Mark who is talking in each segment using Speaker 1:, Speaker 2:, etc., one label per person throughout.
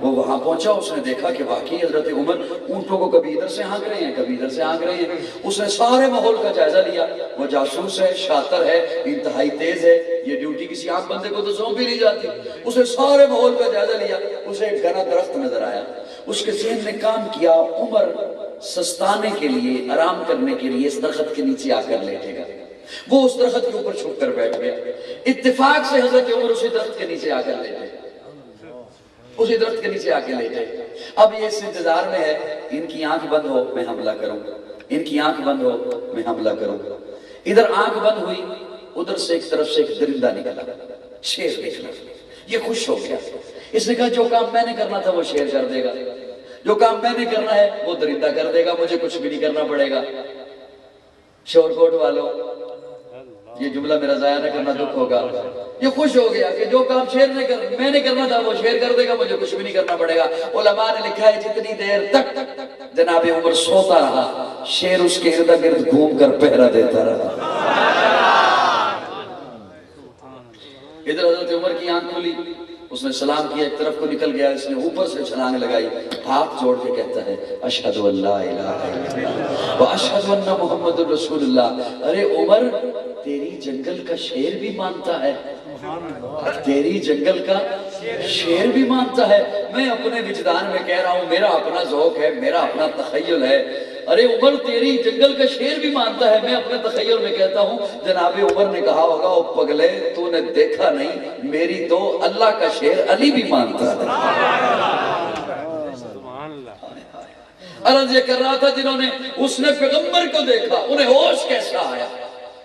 Speaker 1: وہ وہاں پہنچا، اس نے دیکھا کہ واقعی حضرت عمر اونٹوں کو کبھی ادھر سے ہانک رہے ہیں، کبھی ادھر سے ہانک رہے ہیں۔ اس نے سارے ماحول کا جائزہ لیا، وہ جاسوس ہے، شاطر ہے، انتہائی تیز ہے، یہ ڈیوٹی کسی عام بندے کو تو سونپی نہیں جاتی۔ اس نے سارے ماحول کا جائزہ لیا، اسے ایک گھنا درخت نظر آیا، اس کے ذہن نے کام کیا عمر سستانے کے لیے، آرام کرنے کے لیے اس درخت کے نیچے آ کر لیٹے گا۔ وہ اس درخت کے اوپر چھپ کر بیٹھ گیا، اتفاق سے حضرت عمر اسی درخت کے نیچے آ کر لیٹے، اسی درخت کے نیچے آ کے لیٹے۔ اب یہ اس انتظار میں ہے ان کی آنکھ بند ہو میں حملہ کروں، ان کی آنکھ بند ہو میں حملہ کروں۔ ادھر آنکھ بند ہوئی، ادھر سے ایک طرف سے ایک درندہ نکلا، شیر نکلا۔ یہ خوش ہو گیا، اس نے کہا جو کام میں نے کرنا تھا وہ شیر کر دے گا، جو کام میں نے کرنا ہے وہ درندہ کر دے گا، مجھے کچھ بھی نہیں کرنا پڑے گا۔ شور کوٹ والوں، یہ جملہ میرا ضائع نہ کرنا دکھ ہوگا۔ یہ خوش ہو گیا کہ جو کام میں نے کرنا تھا وہ شیر کر دے گا، مجھے کچھ بھی نہیں کرنا پڑے گا۔ علماء نے لکھا ہے جتنی دیر تک جناب عمر سوتا رہا، شیر اس کے ارد گرد گھوم کر پہرا دیتا رہا۔ ادھر حضرت عمر کی آنکھ کھلی، اس نے سلام کیا، ایک طرف کو نکل گیا، اس نے اوپر سے چھلانگ لگائی، ہاتھ جوڑ کے کہتا ہے اشہد ان لا الہ الا اللہ واشہد ان محمد رسول اللہ۔ ارے عمر، تیری جنگل کا شیر بھی مانتا ہے، تیری جنگل کا شیر بھی مانتا ہے۔ میں اپنے وجدان میں کہہ رہا ہوں، میرا اپنا ذوق ہے، میرا اپنا تخیل ہے۔ ارے عمر، تیری جنگل کا شیر بھی مانتا ہے، میں اپنے تخیل میں کہتا ہوں جناب عمر نے کہا ہوگا او پگلے تو نے دیکھا نہیں، میری تو اللہ کا شیر علی بھی مانتا ہے۔ عرض یہ کر رہا تھا جنہوں نے اس نے پیغمبر کو دیکھا انہیں ہوش کیسا آیا،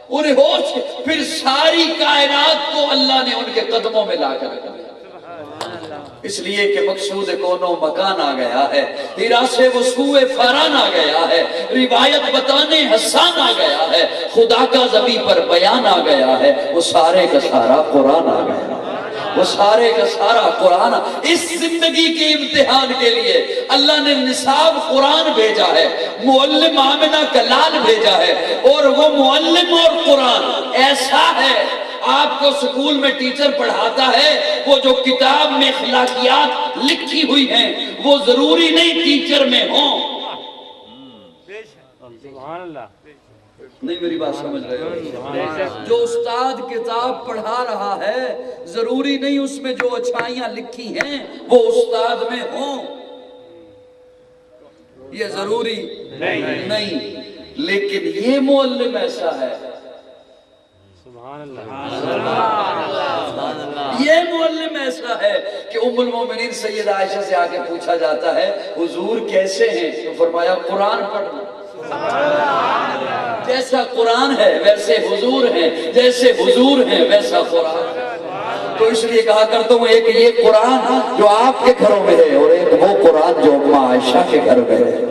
Speaker 1: انہیں ہوش، پھر ساری کائنات کو اللہ نے ان کے قدموں میں لا کر رکھا، اس لیے کہ مقصود کون و مکان آ گیا ہے، ہراس وسوع فاران آ گیا ہے، روایت بتانے حسان آ گیا ہے، خدا کا زبی پر بیان آ گیا ہے، وہ سارے کا سارا قرآن آ گیا ہے، وہ سارے کا سارا قرآن۔ اس زندگی کے امتحان کے لیے اللہ نے نصاب قرآن بھیجا ہے، معلم آمنہ کا لال بھیجا ہے، اور وہ معلم اور قرآن ایسا ہے، آپ کو سکول میں ٹیچر پڑھاتا ہے، وہ جو کتاب میں اخلاقیات لکھی ہوئی ہیں وہ ضروری نہیں ٹیچر میں ہوں۔ نہیں میری بات سمجھ رہے ہو؟ جو استاد کتاب پڑھا رہا ہے ضروری نہیں اس میں جو اچھائیاں لکھی ہیں وہ استاد میں ہوں، یہ ضروری نہیں، لیکن یہ معلم ایسا ہے، یہ معلم ایسا ہے کہ ام المومنین سیدہ عائشہ سے آگے پوچھا جاتا ہے حضور کیسے ہیں، تو فرمایا قرآن پڑھنا، جیسا قرآن ہے ویسے حضور ہیں، جیسے حضور ہیں ویسا قرآن۔ تو اس لیے کہا کرتا ہوں ایک یہ قرآن جو آپ کے گھروں میں ہے اور ایک وہ قرآن جو اماں عائشہ کے گھر میں ہے۔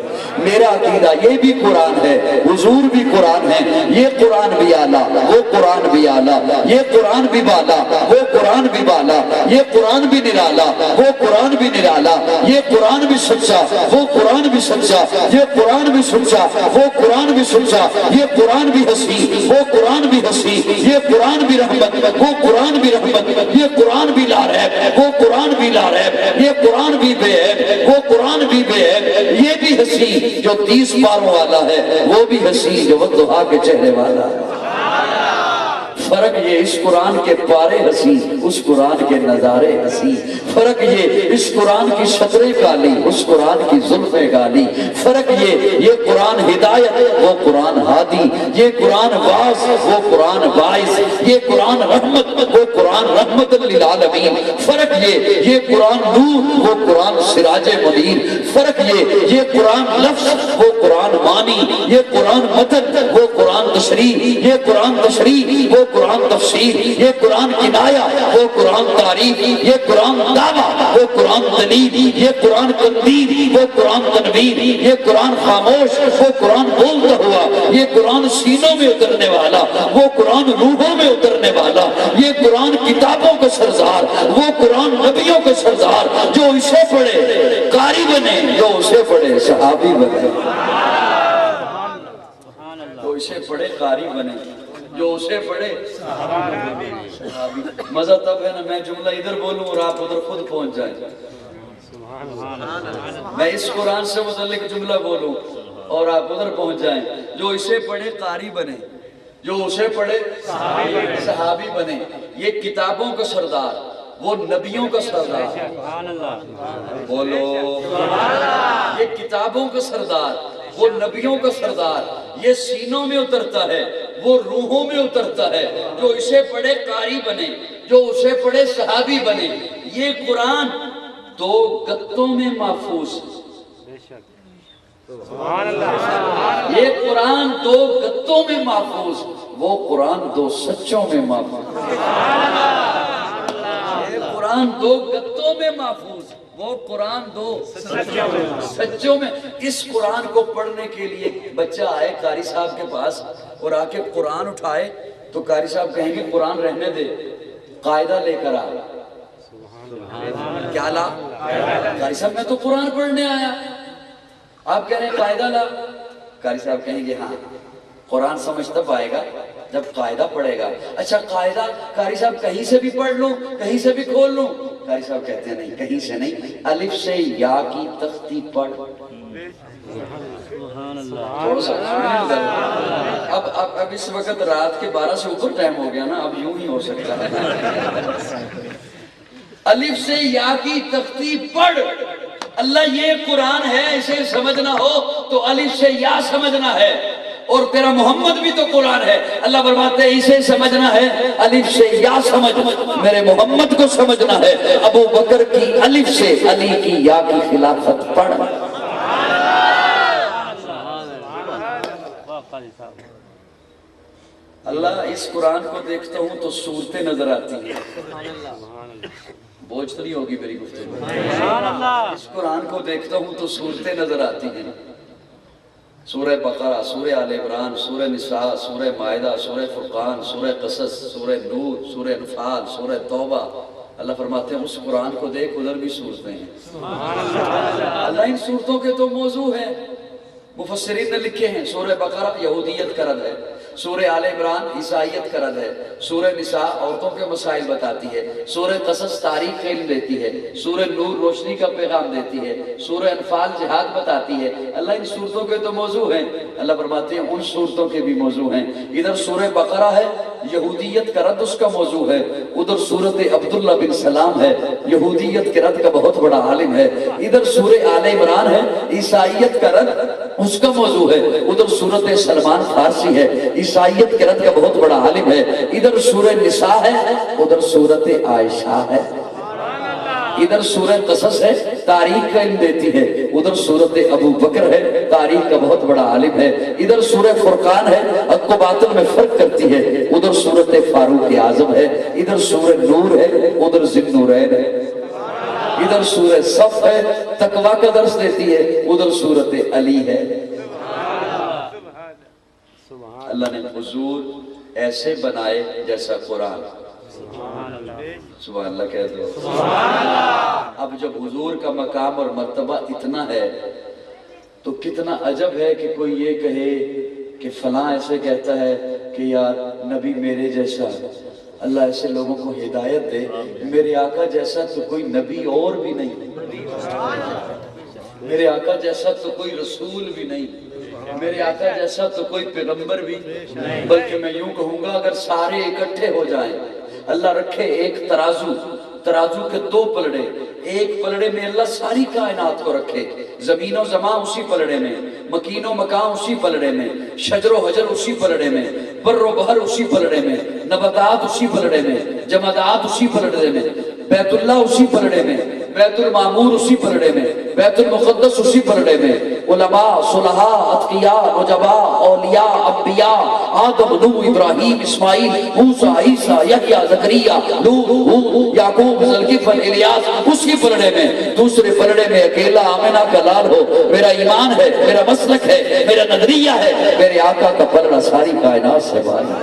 Speaker 1: میرا عقیدہ یہ بھی قرآن ہے، حضور بھی قرآن ہے، یہ قرآن بھی اعلیٰ وہ قرآن بھی اعلیٰ، یہ قرآن بھی بالا وہ قرآن بھی بالا، یہ قرآن بھی نرالا وہ قرآن بھی نرالا، یہ قرآن بھی سچا وہ قرآن بھی سچا، یہ قرآن بھی سچا وہ قرآن بھی سچا، یہ قرآن بھی ہنسی وہ قرآن بھی ہنسی، یہ قرآن بھی رحمت وہ قرآن بھی رحمت، یہ قرآن بھی لا ریب وہ قرآن بھی لا ریب، یہ قرآن بھی بے عیب وہ قرآن بھی بے عیب، یہ بھی ہنسی جو 30 پاروں والا ہے وہ بھی ہنسی جو والضحیٰ کے چہرے والا ہے۔ فرق یہ اس قرآن کے پارے ہنسی اس قرآن کے نظارے ہنسی، فرق یہ اس قرآن کی شطریں کالی اس قرآن کی زلفیں کالی، فرق یہ قرآن ہدایت وہ قرآن ہادی، یہ قرآن واعظ وہ قرآن واعظ، یہ قرآن رحمت وہ قرآن رحمت للعالمین، فرق یہ قرآن نور وہ قرآن سراج منیر، فرق یہ قرآن لفظ وہ قرآن معنی، یہ قرآن متن وہ قرآن تشریح، یہ قرآن تشریح وہ قرآن تفسیر، یہ قرآن کنایا وہ قرآن تعریف، یہ قرآن دعویٰ وہ قرآن دلیل، یہ قرآن تندیر وہ قرآن تنویر، یہ قرآن خاموش وہ قرآن بولتا ہوا، یہ قرآن سینوں میں اترنے والا وہ قرآن روحوں میں اترنے والا، یہ قرآن کتابوں کا سردار وہ قرآن نبیوں کا سردار، جو اسے پڑھے قاری بنے جو اسے پڑھے صحابی بنے، جو اسے پڑھے قاری بنے جو اسے پڑھے صحابی۔ مزہ تب ہے نا میں جملہ ادھر بولوں اور آپ ادھر خود پہنچ جائیں۔ میں اس قرآن سے متعلق جملہ بولوں اور آپ ادھر پہنچ جائیں. جو اسے پڑھے قاری بنے, جو اسے پڑھے صحابی بنے. یہ کتابوں کا سردار, وہ نبیوں کا سردار. بولو, یہ کتابوں کا سردار, وہ نبیوں کا سردار. یہ سینوں میں اترتا ہے, وہ روحوں میں اترتا ہے. جو اسے پڑھے قاری بنے, جو اسے پڑھے صحابی بنے. یہ قرآن دو گتوں میں محفوظ, یہ قرآن دو گتوں میں محفوظ, وہ قرآن دو سچوں میں محفوظ. یہ قرآن دو گتوں میں محفوظ, وہ قرآن دو سچوں میں. اس قرآن کو پڑھنے کے لیے بچہ آئے قاری صاحب کے پاس اور آ کے قرآن اٹھائے تو قاری صاحب کہیں گے قرآن رہنے دے, قاعدہ لے کر آ. کیا لا؟ قاری صاحب میں تو قرآن پڑھنے آیا. آپ کہہ رہے ہیں قاعدہ لا. قاری صاحب کہیں گے ہاں, قرآن سمجھ تب آئے گا جب قاعدہ پڑھے گا. اچھا قاعدہ قاری صاحب کہیں سے بھی پڑھ لوں, کہیں سے بھی کھول لوں؟ قاری صاحب کہتے ہیں نہیں, کہیں سے نہیں, الف سے یا کی تختی پڑھ. اب اس وقت رات کے 12 سے اوپر ٹائم ہو گیا نا, اب یوں ہی ہو سکتا ہے. الف سے یا کی تختی پڑھ. اللہ یہ قرآن ہے, اسے سمجھنا ہو تو الف سے یا سمجھنا ہے. اور تیرا محمد بھی تو قرآن ہے. اللہ فرماتے ہیں اسے سمجھنا ہے الف سے یا سمجھ, میرے محمد کو سمجھنا ہے. ابو بکر کی الف سے علی کی یا کی خلافت پڑھ. اللہ اس قرآن کو دیکھتا ہوں تو صورتیں نظر آتی ہیں. بوجھ تو نہیں ہوگی میری گفتگو. اس قرآن کو دیکھتا ہوں تو صورتیں نظر آتی ہیں. سورہ بقرہ, سورہ آل عمران, سورہ نساء, سورہ مائدہ, سورہ فرقان, سورہ قصص, سورہ نور, سورہ انفال, سورہ توبہ. اللہ فرماتے ہیں اس قرآن کو دیکھ, ادھر بھی صورتیں ہیں. اللہ ان صورتوں کے تو موضوع ہیں. مفسرین نے لکھے ہیں سورہ بقرہ یہودیت کا رد ہے, سورہ آل عمران عیسائیت کا رد ہے, سورہ نساء عورتوں کے مسائل بتاتی ہے, سورہ قصص تاریخ علم دیتی ہے, سورہ نور روشنی کا پیغام دیتی ہے, سورہ انفال جہاد بتاتی ہے. اللہ ان صورتوں کے تو موضوع ہیں. اللہ فرماتے ہیں ان صورتوں کے بھی موضوع ہیں. ادھر سورہ بقرہ ہے, یہودیت کا رد اس کا موضوع ہے. ادھر سورۃ عبداللہ بن سلام ہے, یہودیت کے رد کا بہت بڑا عالم ہے. ادھر سورہ آل عمران ہے, عیسائیت کا رد اس کا موضوع ہے. ادھر سورۃ سلمان فارسی ہے, عیسائیت کے رد کا بہت بڑا عالم ہے. ادھر سورہ نساء ہے, ادھر سورۃ عائشہ ہے. ادھر سورہ قصص ہے, تاریخ کا علم دیتی ہے. ادھر سورۃ ابو بکر ہے, تاریخ کا بہت بڑا عالم ہے. ادھر سورہ فرقان ہے, حق و باطل میں فرق کرتی ہے. ادھر سورۃ فاروق اعظم ہے. ادھر سورہ نور ہے, ادھر ذی النورین ہے. ادھر سورہ صف ہے, تقویٰ کا درس دیتی ہے. ادھر سورۃ علی ہے. اللہ نے حضور ایسے بنائے جیسا قرآن. سبحان اللہ کہہ دو. اب جب حضور کا مقام اور مرتبہ اتنا ہے تو کتنا عجب ہے کہ کوئی یہ کہے کہ فلاں ایسے کہتا ہے کہ یار نبی میرے جیسا. اللہ ایسے لوگوں کو ہدایت دے. میرے آقا جیسا تو کوئی نبی اور بھی نہیں, میرے آقا جیسا تو کوئی رسول بھی نہیں, میرے آقا جیسا تو کوئی پیغمبر بھی. بلکہ میں یوں کہوں گا اگر سارے اکٹھے ہو جائیں, اللہ رکھے ایک ترازو, ترازو کے 2 پلڑے, ایک پلڑے میں اللہ ساری کائنات کو رکھے, زمین و زمان اسی پلڑے میں, مکین و مکان اسی پلڑے میں, شجر و حجر اسی پلڑے میں, بر و بحر اسی پلڑے میں, نباتات اسی پلڑے میں, جمادات اسی پلڑے میں, بیت اللہ اسی پلڑے میں, بیت المعمور اسی پلڑے میں, بیت المقدس اسی پلڑے میں, علماء, صلحاء, اتقیاء, نجباء, اولیاء, انبیاء, آدم, نوح, ابراہیم, اسماعیل, موسیٰ, عیسیٰ, یحییٰ, زکریا, نوح, ہود, یعقوب, ذوالکفل, الیاس اسی پلڑے میں. دوسرے پلڑے میں اکیلا آمنہ کا لال ہو. میرا ایمان ہے, میرا مسلک ہے, میرا نظریہ ہے, میرے آقا کا پلڑا ساری کائنات سے بالا.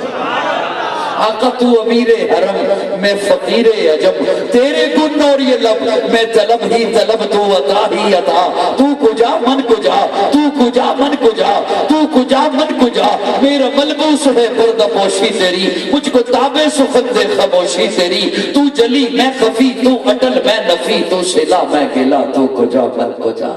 Speaker 1: آقا تو امیر حرم, میں فقیر عجب, تیرے گن اور یہ لب, میں طلب ہی طلب, تو عطا ہی عطا. تو کجا من کجا, تو کجا من کجا, تو کجا من کجا, میرا ملبوس ہے پردپوشی تیری، مجھ کو تابے سخن دے خاموشی تیری، تو جلی میں خفی تو اٹل میں نفی، تو سلا میں گلا تو کجا من کجا